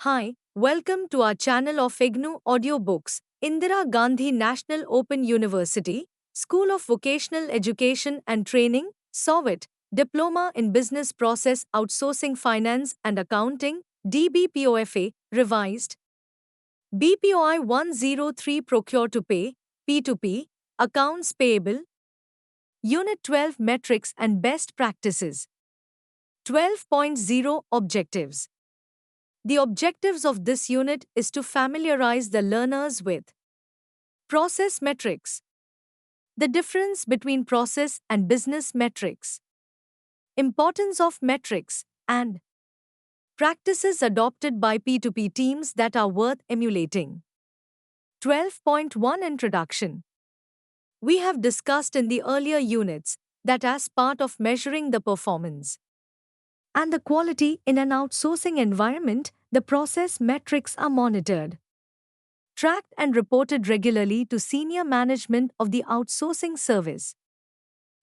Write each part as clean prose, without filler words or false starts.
Hi, welcome to our channel of IGNOU Audiobooks, Indira Gandhi National Open University, School of Vocational Education and Training, SOVIT, Diploma in Business Process Outsourcing Finance and Accounting, DBPOFA, revised. BPOI 103 Procure to Pay, P2P, Accounts Payable, Unit 12 Metrics and Best Practices. 12.0 Objectives. The objectives of this unit is to familiarize the learners with process metrics, the difference between process and business metrics, importance of metrics, and practices adopted by P2P teams that are worth emulating. 12.1 Introduction. We have discussed in the earlier units that as part of measuring the performance and the quality in an outsourcing environment, the process metrics are monitored, tracked and reported regularly to senior management of the outsourcing service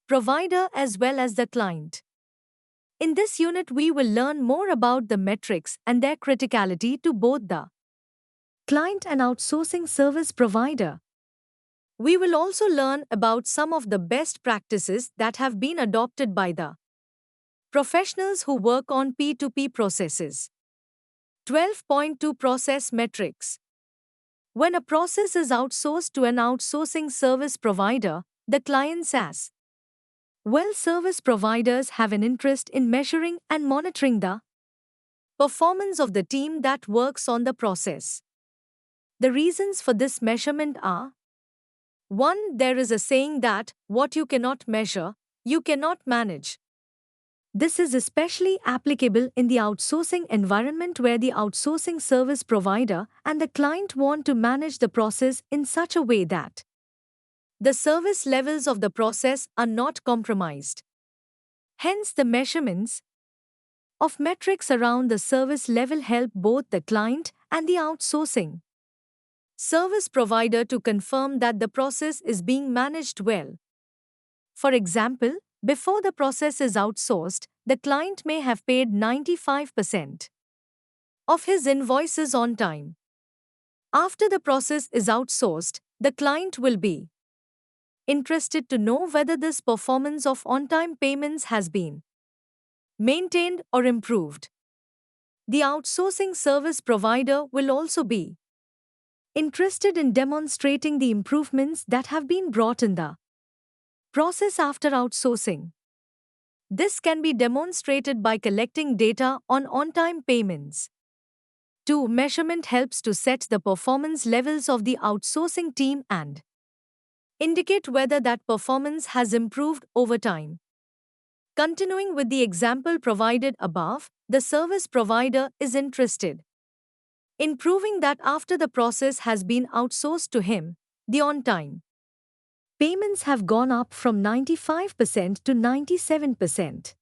provider as well as the client. In this unit, we will learn more about the metrics and their criticality to both the client and outsourcing service provider. We will also learn about some of the best practices that have been adopted by the professionals who work on P2P processes. 12.2 Process Metrics. When a process is outsourced to an outsourcing service provider, the clients as well service providers have an interest in measuring and monitoring the performance of the team that works on the process. The reasons for this measurement are: 1. There is a saying that what you cannot measure, you cannot manage. This is especially applicable in the outsourcing environment where the outsourcing service provider and the client want to manage the process in such a way that the service levels of the process are not compromised. Hence, the measurements of metrics around the service level help both the client and the outsourcing service provider to confirm that the process is being managed well. For example, before the process is outsourced, the client may have paid 95% of his invoices on time. After the process is outsourced, the client will be interested to know whether this performance of on-time payments has been maintained or improved. The outsourcing service provider will also be interested in demonstrating the improvements that have been brought in the process after outsourcing. This can be demonstrated by collecting data on on-time payments. 2. Measurement helps to set the performance levels of the outsourcing team and indicate whether that performance has improved over time. Continuing with the example provided above, the service provider is interested in proving that after the process has been outsourced to him, the on-time payments have gone up from 95% to 97%.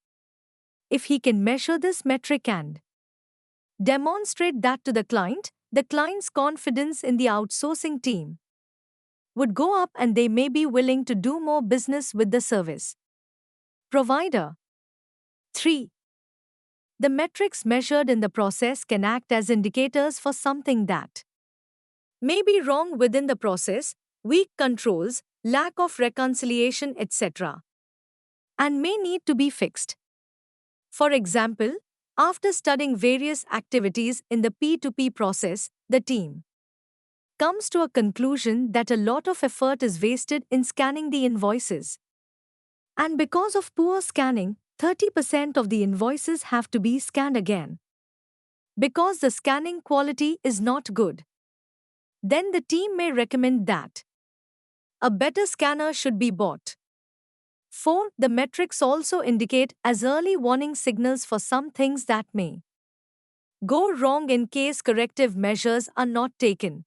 If he can measure this metric and demonstrate that to the client's confidence in the outsourcing team would go up and they may be willing to do more business with the service provider. 3. The metrics measured in the process can act as indicators for something that may be wrong within the process, weak controls, lack of reconciliation, etc., and may need to be fixed. For example, after studying various activities in the P2P process, the team comes to a conclusion that a lot of effort is wasted in scanning the invoices. And because of poor scanning, 30% of the invoices have to be scanned again. Because the scanning quality is not good. Then the team may recommend that a better scanner should be bought. 4. The metrics also indicate as early warning signals for some things that may go wrong in case corrective measures are not taken.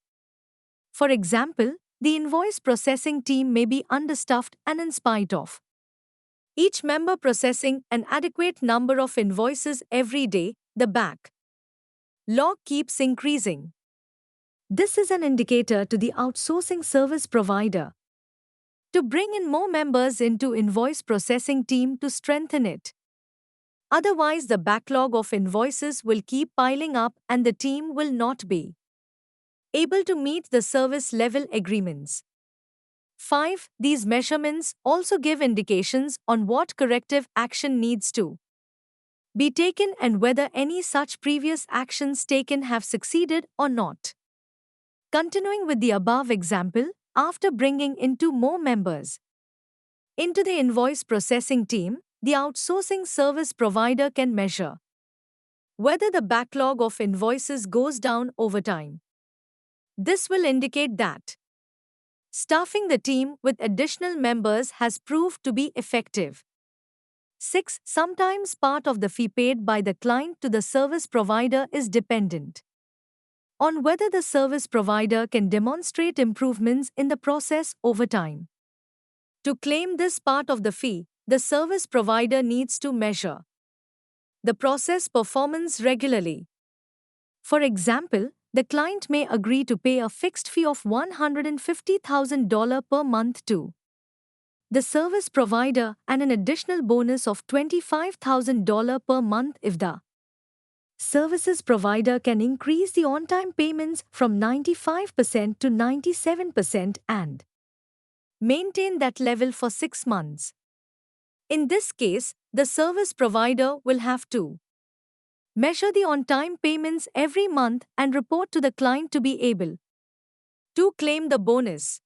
For example, the invoice processing team may be understaffed and in spite of each member processing an adequate number of invoices every day, the backlog keeps increasing. This is an indicator to the outsourcing service provider to bring in more members into invoice processing team to strengthen it. Otherwise, the backlog of invoices will keep piling up and the team will not be able to meet the service level agreements. 5. These measurements also give indications on what corrective action needs to be taken and whether any such previous actions taken have succeeded or not. Continuing with the above example, after bringing in 2 more members into the invoice processing team, the outsourcing service provider can measure whether the backlog of invoices goes down over time. This will indicate that staffing the team with additional members has proved to be effective. 6. Sometimes part of the fee paid by the client to the service provider is dependent on whether the service provider can demonstrate improvements in the process over time. To claim this part of the fee, the service provider needs to measure the process performance regularly. For example, the client may agree to pay a fixed fee of $150,000 per month to the service provider and an additional bonus of $25,000 per month if the services provider can increase the on-time payments from 95% to 97% and maintain that level for 6 months. In this case, the service provider will have to measure the on-time payments every month and report to the client to be able to claim the bonus.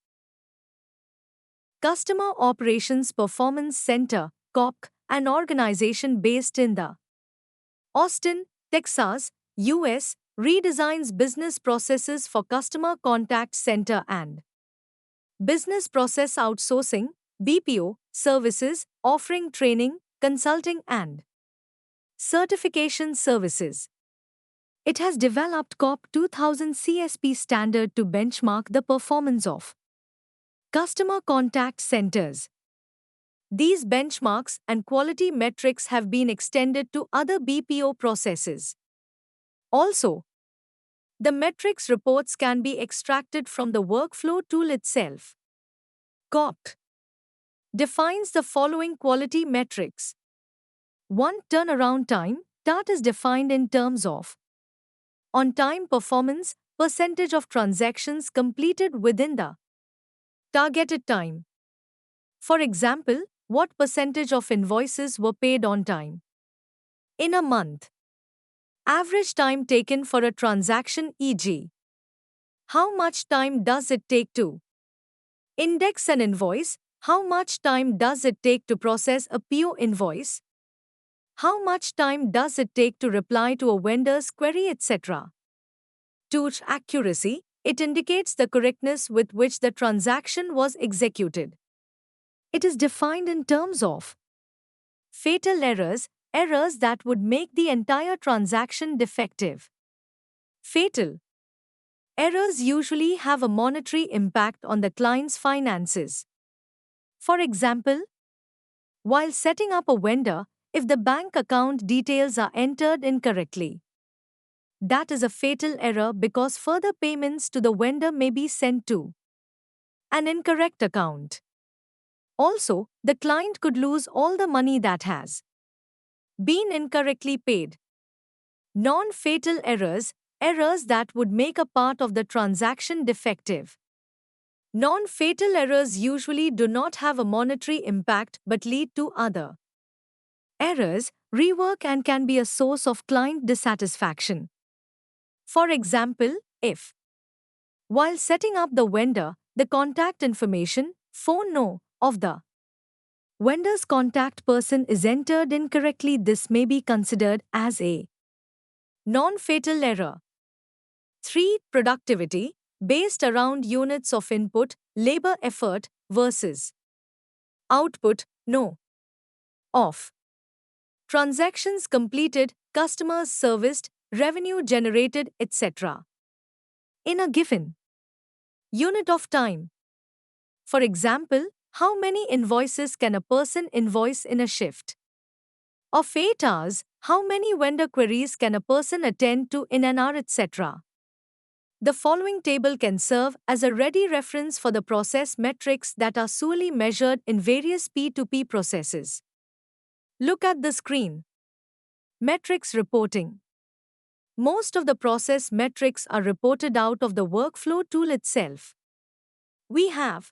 Customer Operations Performance Center, COPC, an organization based in the Austin, Texas, US, redesigns business processes for customer contact center and business process outsourcing (BPO) services, offering training, consulting and certification services. It has developed COP 2000 CSP standard to benchmark the performance of customer contact centers. These benchmarks and quality metrics have been extended to other BPO processes. Also, the metrics reports can be extracted from the workflow tool itself. COPC defines the following quality metrics. 1. Turnaround time. TAT is defined in terms of on-time performance, percentage of transactions completed within the targeted time. For example, what percentage of invoices were paid on time in a month? Average time taken for a transaction, e.g., how much time does it take to index an invoice? How much time does it take to process a PO invoice? How much time does it take to reply to a vendor's query, etc.? 2. Accuracy. It indicates the correctness with which the transaction was executed. It is defined in terms of fatal errors, errors that would make the entire transaction defective. Fatal errors usually have a monetary impact on the client's finances. For example, while setting up a vendor, if the bank account details are entered incorrectly, that is a fatal error because further payments to the vendor may be sent to an incorrect account. Also, the client could lose all the money that has been incorrectly paid. Non-fatal errors, errors that would make a part of the transaction defective. Non-fatal errors usually do not have a monetary impact but lead to other errors, rework, and can be a source of client dissatisfaction. For example, if while setting up the vendor, the contact information, phone no, of the vendor's contact person is entered incorrectly, this may be considered as a non-fatal error. 3. Productivity, based around units of input, labor effort, versus output, no, of transactions completed, customers serviced, revenue generated, etc. in a given unit of time. For example, how many invoices can a person invoice in a shift of 8 hours? How many vendor queries can a person attend to in an hour, etc.? The following table can serve as a ready reference for the process metrics that are solely measured in various P2P processes. Look at the screen. Metrics reporting. Most of the process metrics are reported out of the workflow tool itself. We have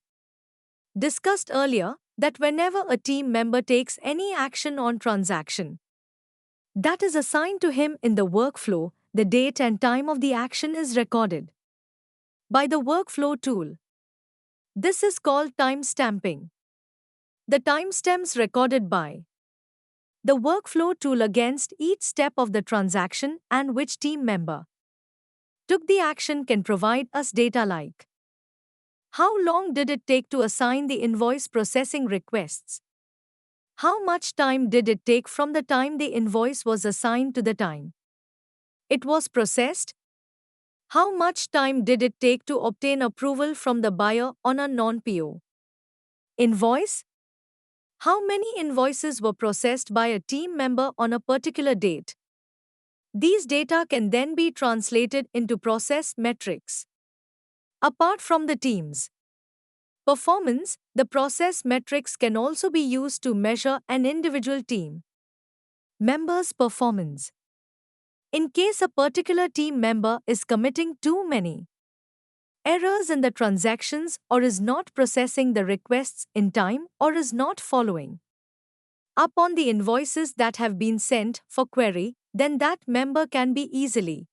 discussed earlier that whenever a team member takes any action on transaction that is assigned to him in the workflow, the date and time of the action is recorded by the workflow tool. This is called timestamping. The timestamps recorded by the workflow tool against each step of the transaction and which team member took the action can provide us data like how long did it take to assign the invoice processing requests? How much time did it take from the time the invoice was assigned to the time it was processed? How much time did it take to obtain approval from the buyer on a non-PO invoice? How many invoices were processed by a team member on a particular date? These data can then be translated into process metrics. Apart from the team's performance, the process metrics can also be used to measure an individual team member's performance. In case a particular team member is committing too many errors in the transactions or is not processing the requests in time or is not following up on the invoices that have been sent for query, then that member can be easily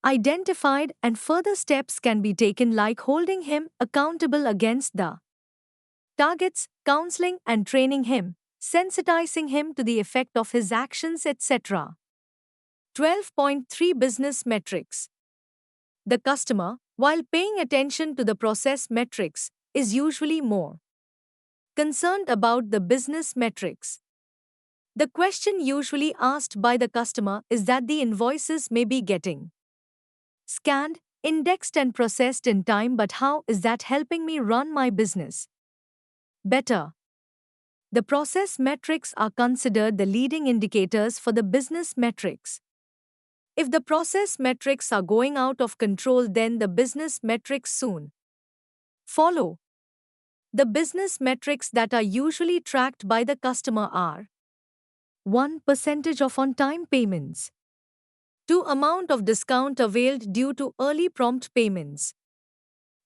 identified and further steps can be taken like holding him accountable against the targets, counseling and training him, sensitizing him to the effect of his actions, etc. 12.3 Business Metrics. The customer, while paying attention to the process metrics, is usually more concerned about the business metrics. The question usually asked by the customer is that the invoices may be getting scanned, indexed and processed in time, but how is that helping me run my business better? The process metrics are considered the leading indicators for the business metrics. If the process metrics are going out of control, then the business metrics soon follow. The business metrics that are usually tracked by the customer are 1. Percentage of on-time payments. 2. Amount of discount availed due to early prompt payments.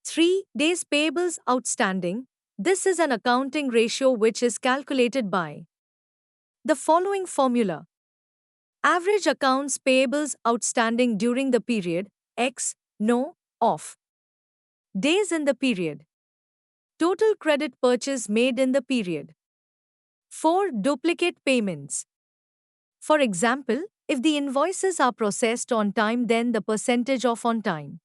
3. Days payables outstanding. This is an accounting ratio which is calculated by the following formula. Average accounts payables outstanding during the period, X, no, of days in the period. Total credit purchase made in the period. 4. Duplicate payments. For example, if the invoices are processed on time, then the percentage of on-time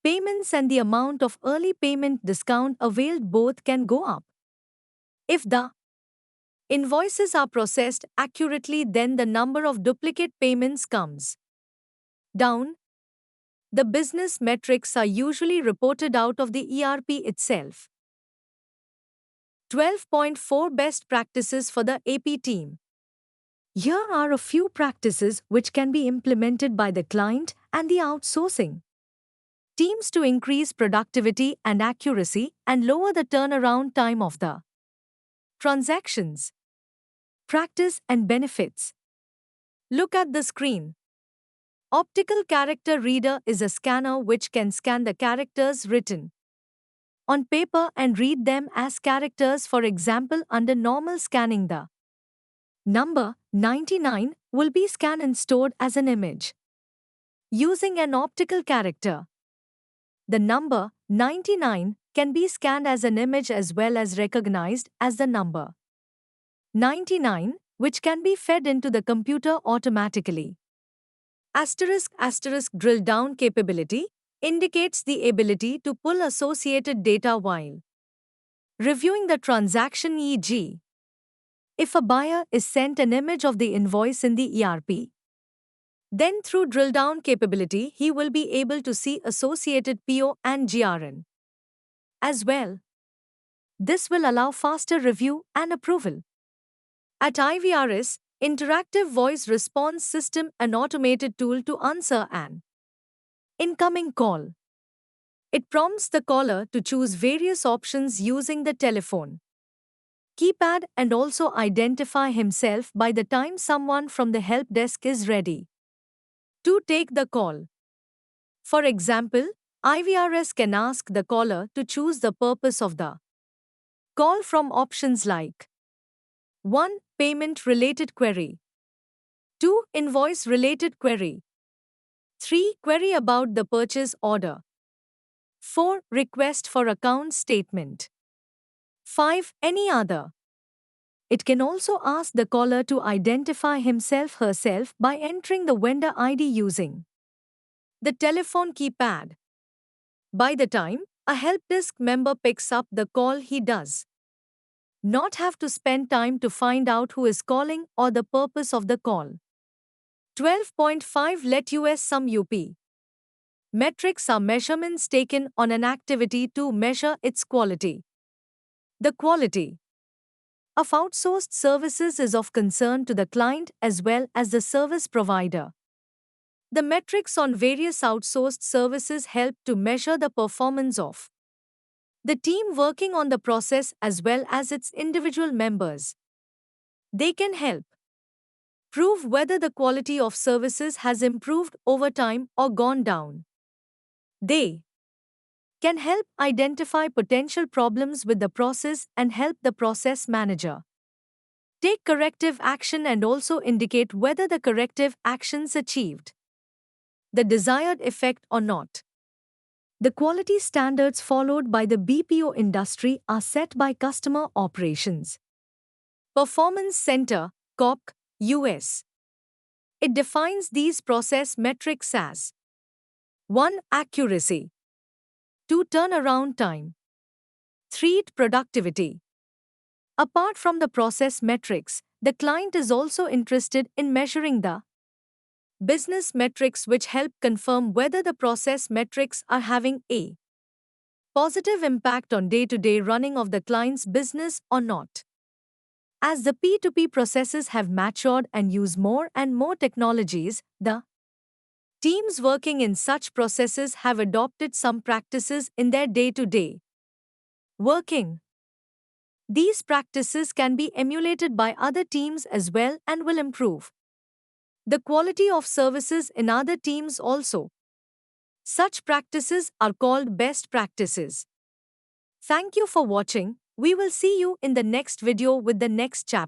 payments and the amount of early payment discount availed both can go up. If the invoices are processed accurately, then the number of duplicate payments comes down. The business metrics are usually reported out of the ERP itself. 12.4 Best Practices for the AP team. Here are a few practices which can be implemented by the client and the outsourcing teams to increase productivity and accuracy and lower the turnaround time of the transactions. Practice and benefits. Look at the screen. Optical character reader is a scanner which can scan the characters written on paper and read them as characters. For example, under normal scanning, the number 99 will be scanned and stored as an image. Using an optical character, the number 99 can be scanned as an image as well as recognized as the number 99, which can be fed into the computer automatically. *** drill down capability indicates the ability to pull associated data while reviewing the transaction, e.g., if a buyer is sent an image of the invoice in the ERP, then through drill down capability he will be able to see associated PO and GRN as well. This will allow faster review and approval. At IVRS, Interactive Voice Response System, an automated tool to answer an incoming call. It prompts the caller to choose various options using the telephone keypad and also identify himself by the time someone from the help desk is ready to take the call. For example, IVRS can ask the caller to choose the purpose of the call from options like 1. Payment related query, 2. Invoice related query, 3. Query about the purchase order, 4. Request for account statement, 5. Any other. It can also ask the caller to identify himself/herself by entering the vendor ID using the telephone keypad. By the time a help desk member picks up the call, he does not have to spend time to find out who is calling or the purpose of the call. 12.5 Let us sum UP. Metrics are measurements taken on an activity to measure its quality. The quality of outsourced services is of concern to the client as well as the service provider. The metrics on various outsourced services help to measure the performance of the team working on the process as well as its individual members. They can help prove whether the quality of services has improved over time or gone down. They can help identify potential problems with the process and help the process manager take corrective action and also indicate whether the corrective actions achieved the desired effect or not. The quality standards followed by the BPO industry are set by Customer Operations Performance Center, COP, US. It defines these process metrics as 1. Accuracy, 2. Turnaround time, 3. Productivity. Apart from the process metrics, the client is also interested in measuring the business metrics which help confirm whether the process metrics are having a positive impact on day-to-day running of the client's business or not. As the P2P processes have matured and use more and more technologies, the teams working in such processes have adopted some practices in their day-to-day working. These practices can be emulated by other teams as well and will improve the quality of services in other teams also. Such practices are called best practices. Thank you for watching. We will see you in the next video with the next chapter.